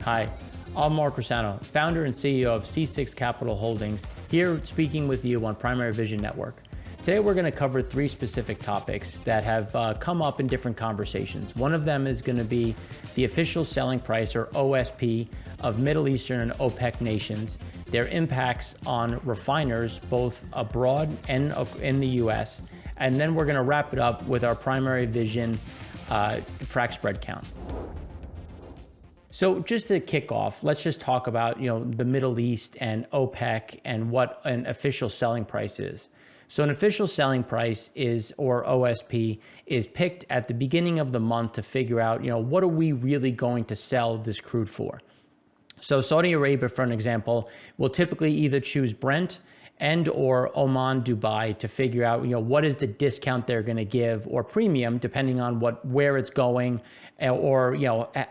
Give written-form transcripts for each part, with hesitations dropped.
Hi, I'm Mark Rossano, founder and CEO of C6 Capital Holdings, here speaking with you on Primary Vision Network. Today we're going to cover three specific topics that have come up in different conversations. One of them is going to be the official selling price, or OSP, of Middle Eastern and OPEC nations, their impacts on refiners both abroad and in the US, and then we're going to wrap it up with our Primary Vision Frac Spread Count. So just to kick off, let's just talk about the Middle East and OPEC and what an official selling price is. So an official selling price is, or OSP, is picked at the beginning of the month to figure out, what are we really going to sell this crude for? So Saudi Arabia, for an example, will typically either choose Brent and or Oman, Dubai to figure out, what is the discount they're going to give or premium, depending on where it's going or,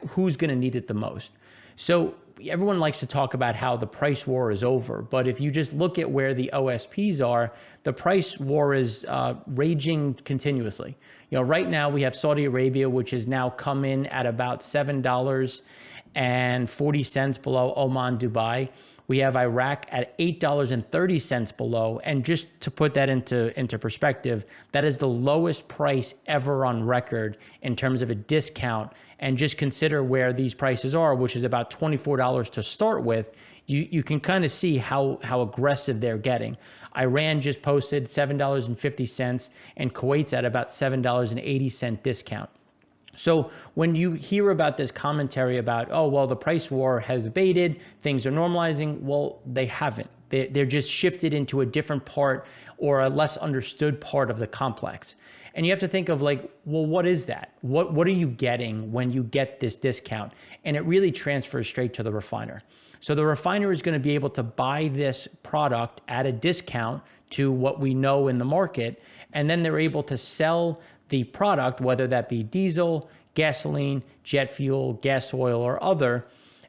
who's going to need it the most. So everyone likes to talk about how the price war is over, but if you just look at where the OSPs are, the price war is raging continuously. Right now we have Saudi Arabia, which has now come in at about $7.40 below Oman, Dubai. We have Iraq at $8.30 below. And just to put that into perspective, that is the lowest price ever on record in terms of a discount. And just consider where these prices are, which is about $24 to start with. You can kind of see how aggressive they're getting. Iran just posted $7.50 and Kuwait's at about $7.80 discount. So when you hear about this commentary about, oh, well, the price war has abated, things are normalizing, well, they haven't. They're just shifted into a different part or a less understood part of the complex. And you have to think of well, what is that? What are you getting when you get this discount? And it really transfers straight to the refiner. So the refiner is going to be able to buy this product at a discount to what we know in the market, and then they're able to sell the product, whether that be diesel, gasoline, jet fuel, gas oil, or other,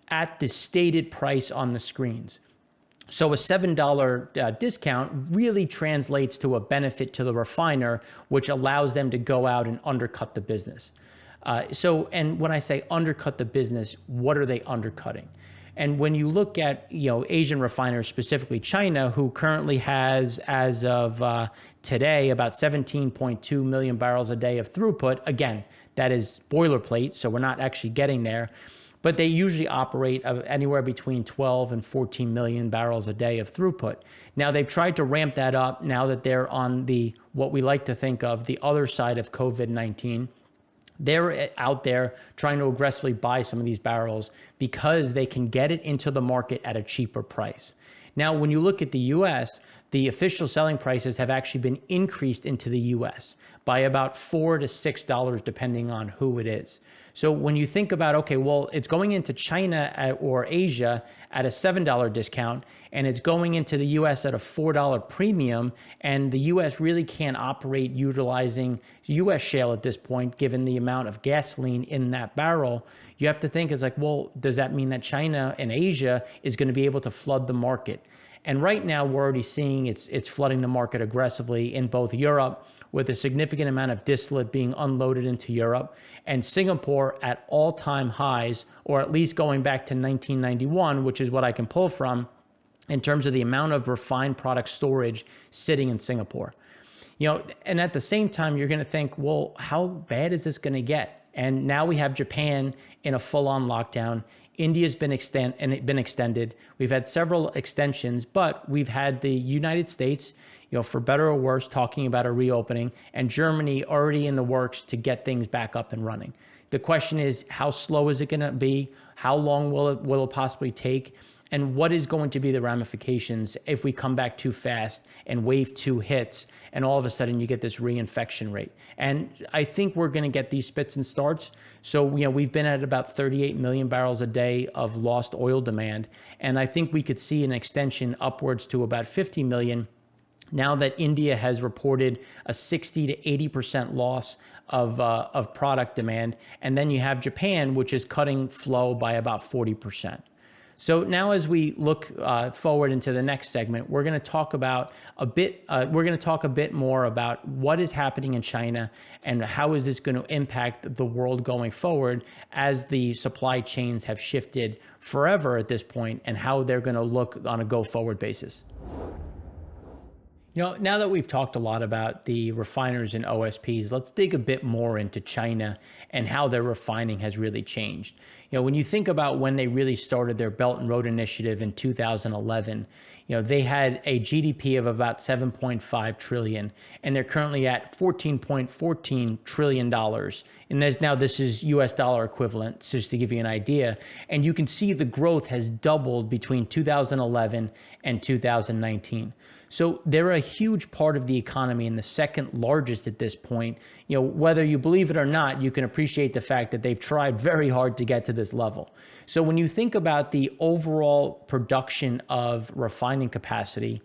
at the stated price on the screens. So a $7 discount really translates to a benefit to the refiner, which allows them to go out and undercut the business. And when I say undercut the business, what are they undercutting? And when you look at Asian refiners, specifically China, who currently has, as of today, about 17.2 million barrels a day of throughput. Again, that is boilerplate, so we're not actually getting there. But they usually operate anywhere between 12 and 14 million barrels a day of throughput. Now, they've tried to ramp that up now that they're on what we like to think of, the other side of COVID-19. They're out there trying to aggressively buy some of these barrels because they can get it into the market at a cheaper price. Now, when you look at the U.S., the official selling prices have actually been increased into the U.S. by about $4 to $6, depending on who it is. So when you think about, okay, well, it's going into China or Asia at a $7 discount, and it's going into the U.S. at a $4 premium, and the U.S. really can't operate utilizing U.S. shale at this point, given the amount of gasoline in that barrel, you have to think well, does that mean that China and Asia is going to be able to flood the market? And right now, we're already seeing it's flooding the market aggressively in both Europe, with a significant amount of distillate being unloaded into Europe, and Singapore at all-time highs, or at least going back to 1991, which is what I can pull from in terms of the amount of refined product storage sitting in Singapore. And at the same time, you're going to think, well, how bad is this going to get? And now we have Japan in a full-on lockdown. India's been extended. We've had several extensions, but we've had the United States, for better or worse, talking about a reopening, and Germany already in the works to get things back up and running. The question is, how slow is it going to be? How long will it possibly take? And what is going to be the ramifications if we come back too fast and wave 2 hits, and all of a sudden you get this reinfection rate? And I think we're going to get these spits and starts. So, we've been at about 38 million barrels a day of lost oil demand. And I think we could see an extension upwards to about 50 million now that India has reported a 60 to 80% loss of product demand. And then you have Japan, which is cutting flow by about 40%. So now, as we look forward into the next segment, we're going to talk about a bit. We're going to talk a bit more about what is happening in China and how is this going to impact the world going forward as the supply chains have shifted forever at this point, and how they're going to look on a go-forward basis. Now that we've talked a lot about the refiners and OSPs, let's dig a bit more into China and how their refining has really changed. When you think about when they really started their Belt and Road Initiative in 2011, they had a GDP of about 7.5 trillion, and they're currently at $14.14 trillion. And this is US dollar equivalent, just to give you an idea. And you can see the growth has doubled between 2011 and 2019. So they're a huge part of the economy and the second largest at this point. Whether you believe it or not, you can appreciate the fact that they've tried very hard to get to this level. So when you think about the overall production of refining capacity,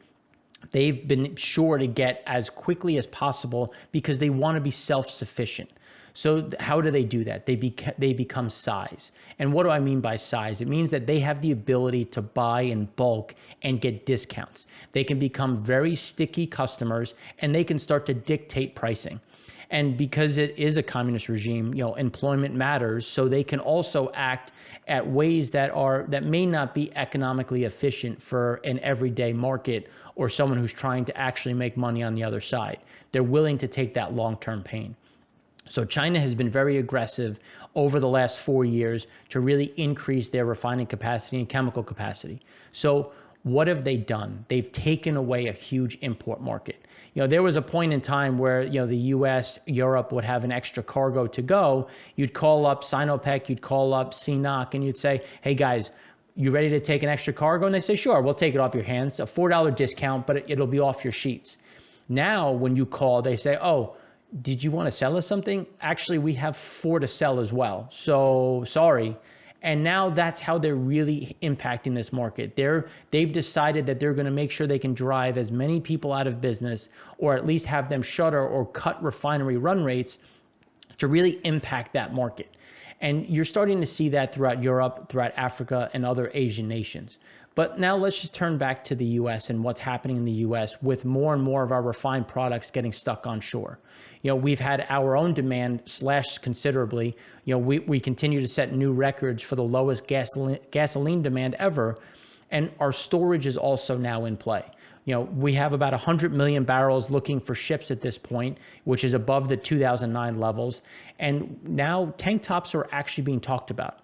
they've been sure to get as quickly as possible because they want to be self-sufficient. So how do they do that? They become size. And what do I mean by size? It means that they have the ability to buy in bulk and get discounts. They can become very sticky customers, and they can start to dictate pricing. And because it is a communist regime, employment matters. So they can also act at ways that may not be economically efficient for an everyday market or someone who's trying to actually make money on the other side. They're willing to take that long-term pain. So China has been very aggressive over the last 4 years to really increase their refining capacity and chemical capacity. So what have they done? They've taken away a huge import market. There was a point in time where, the US, Europe would have an extra cargo to go. You'd call up Sinopec, you'd call up CNOC, and you'd say, hey guys, you ready to take an extra cargo? And they say, sure, we'll take it off your hands. A $4 discount, but it'll be off your sheets. Now, when you call, they say, oh, did you want to sell us something? Actually, we have 4 to sell as well. So sorry. And now that's how they're really impacting this market. They've decided that they're going to make sure they can drive as many people out of business, or at least have them shutter or cut refinery run rates to really impact that market. And you're starting to see that throughout Europe, throughout Africa, and other Asian nations. But now let's just turn back to the US and what's happening in the US with more and more of our refined products getting stuck on shore. We've had our own demand slashed considerably. We continue to set new records for the lowest gasoline demand ever. And our storage is also now in play. We have about 100 million barrels looking for ships at this point, which is above the 2009 levels. And now tank tops are actually being talked about.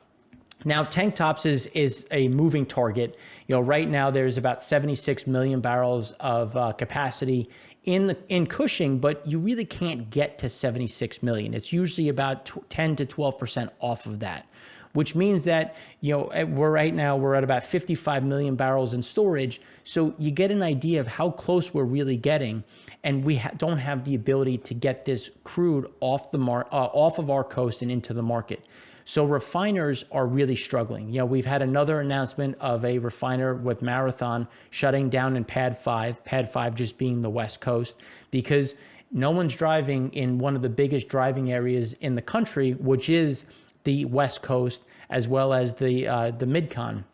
Now, tank tops is a moving target. Right now there's about 76 million barrels of capacity in Cushing, but you really can't get to 76 million. It's usually about 10 to 12% off of that, which means that, we're at about 55 million barrels in storage. So you get an idea of how close we're really getting. And we don't have the ability to get this crude off of our coast and into the market. So refiners are really struggling. We've had another announcement of a refiner with Marathon shutting down in Pad 5 just being the West Coast, because no one's driving in one of the biggest driving areas in the country, which is the West Coast, as well as the Mid-Con,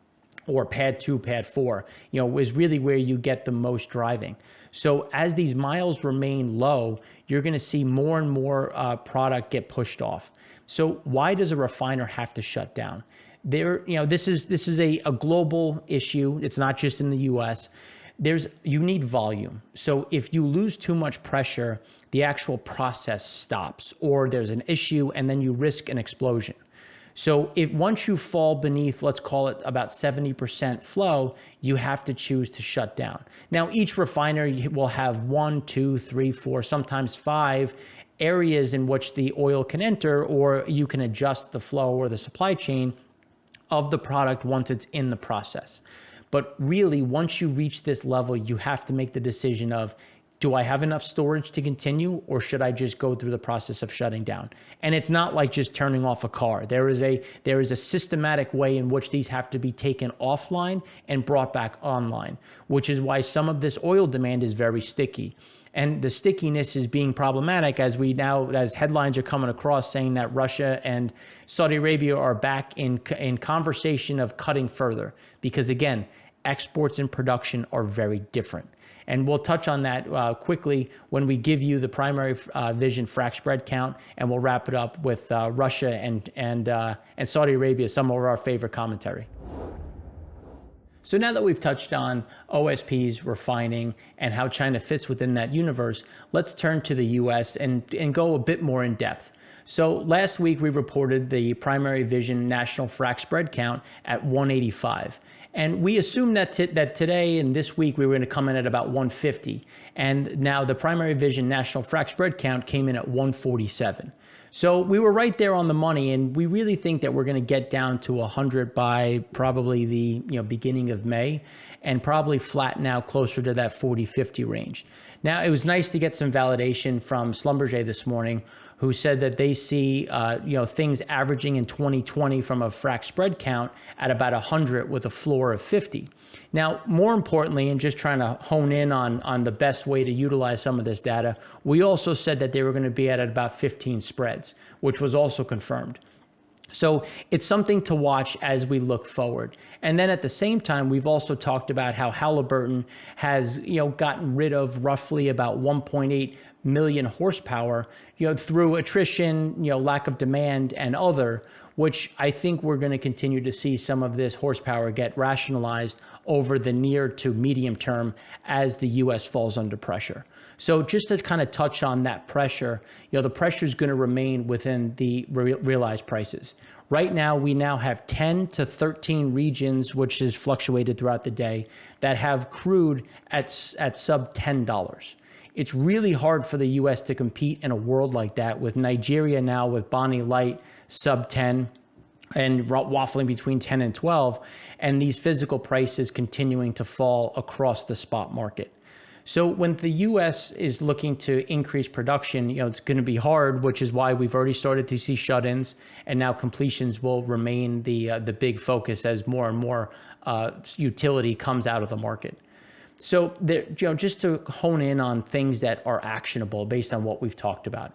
or Pad 2, Pad 4, is really where you get the most driving. So as these miles remain low, you're going to see more and more product get pushed off. So why does a refiner have to shut down? This is a global issue. It's not just in the US. You need volume. So if you lose too much pressure, the actual process stops, or there's an issue and then you risk an explosion. So once you fall beneath, let's call it about 70% flow, you have to choose to shut down. Now, each refiner will have 1, 2, 3, 4, sometimes 5 areas in which the oil can enter, or you can adjust the flow or the supply chain of the product once it's in the process. But really, once you reach this level, you have to make the decision of, do I have enough storage to continue, or should I just go through the process of shutting down? And it's not like just turning off a car. There is a systematic way in which these have to be taken offline and brought back online, which is why some of this oil demand is very sticky. And the stickiness is being problematic as headlines are coming across saying that Russia and Saudi Arabia are back in conversation of cutting further. Because again, exports and production are very different. And we'll touch on that quickly when we give you the primary vision frac spread count, and we'll wrap it up with Russia and Saudi Arabia, some of our favorite commentary. So now that we've touched on OSPs, refining, and how China fits within that universe, let's turn to the US and go a bit more in depth. So last week we reported the primary vision national frac spread count at 185. And we assumed that today and this week we were going to come in at about 150. And now the primary vision national frac spread count came in at 147. So we were right there on the money, and we really think that we're going to get down to 100 by probably the beginning of May, and probably flatten out closer to that 40-50 range. Now, it was nice to get some validation from Schlumberger this morning, who said that they see things averaging in 2020 from a frac spread count at about 100 with a floor of 50. Now, more importantly, and just trying to hone in on the best way to utilize some of this data, we also said that they were going to be at about 15 spreads, which was also confirmed. So it's something to watch as we look forward. And then at the same time, we've also talked about how Halliburton has gotten rid of roughly about 1.8 million horsepower through attrition, lack of demand, and other, which I think we're going to continue to see some of this horsepower get rationalized over the near to medium term as the U.S. falls under pressure. So just to kind of touch on that pressure, the pressure is going to remain within the realized prices. Right now, we now have 10 to 13 regions, which has fluctuated throughout the day, that have crude at sub $10. It's really hard for the U.S. to compete in a world like that, with Nigeria now with Bonnie Light sub 10 and waffling between 10 and 12, and these physical prices continuing to fall across the spot market. So when the U.S. is looking to increase production, it's going to be hard, which is why we've already started to see shut-ins, and now completions will remain the big focus as more and more utility comes out of the market. So just to hone in on things that are actionable based on what we've talked about.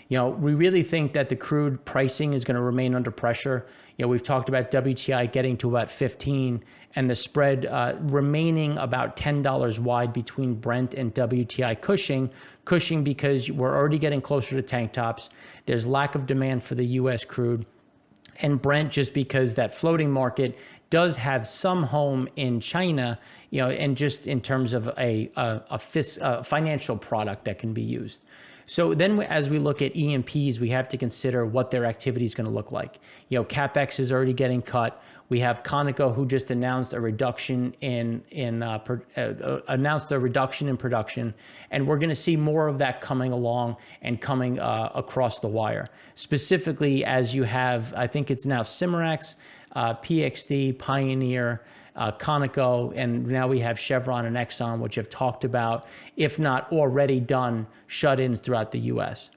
We really think that the crude pricing is going to remain under pressure. We've talked about WTI getting to about 15 and the spread remaining about $10 wide between Brent and WTI Cushing because we're already getting closer to tank tops. There's lack of demand for the U.S. crude, and Brent just because that floating market does have some home in China, and just in terms of a financial product that can be used. So then as we look at E&Ps, we have to consider what their activity is going to look like. CapEx is already getting cut. We have Conoco, who just announced a reduction in production, and we're going to see more of that coming along and coming across the wire. Specifically, as you have, I think it's now Cimarex, PXD, Pioneer, Conoco, and now we have Chevron and Exxon, which have talked about, if not already done, shut-ins throughout the U.S.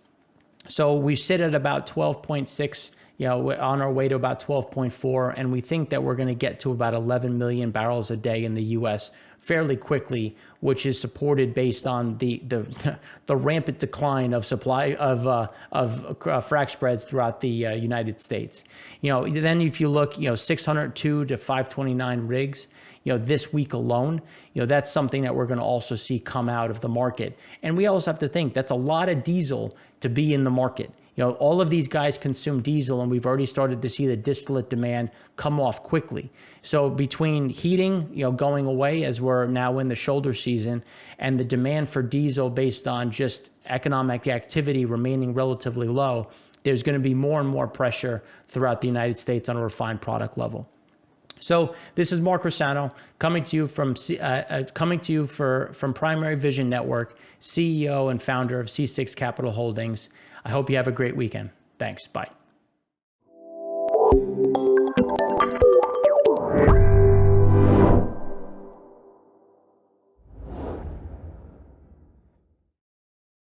So we sit at about 12.6, we're on our way to about 12.4, and we think that we're going to get to about 11 million barrels a day in the U.S. fairly quickly, which is supported based on the rampant decline of supply of frac spreads throughout the United States. Then if you look, 602 to 529 rigs, this week alone, that's something that we're going to also see come out of the market. And we also have to think that's a lot of diesel to be in the market. All of these guys consume diesel, and we've already started to see the distillate demand come off quickly. So between heating, going away as we're now in the shoulder season, and the demand for diesel based on just economic activity remaining relatively low, there's going to be more and more pressure throughout the United States on a refined product level. So this is Mark Rossano coming to you from Primary Vision Network, CEO and founder of C6 Capital Holdings. I hope you have a great weekend. Thanks. Bye.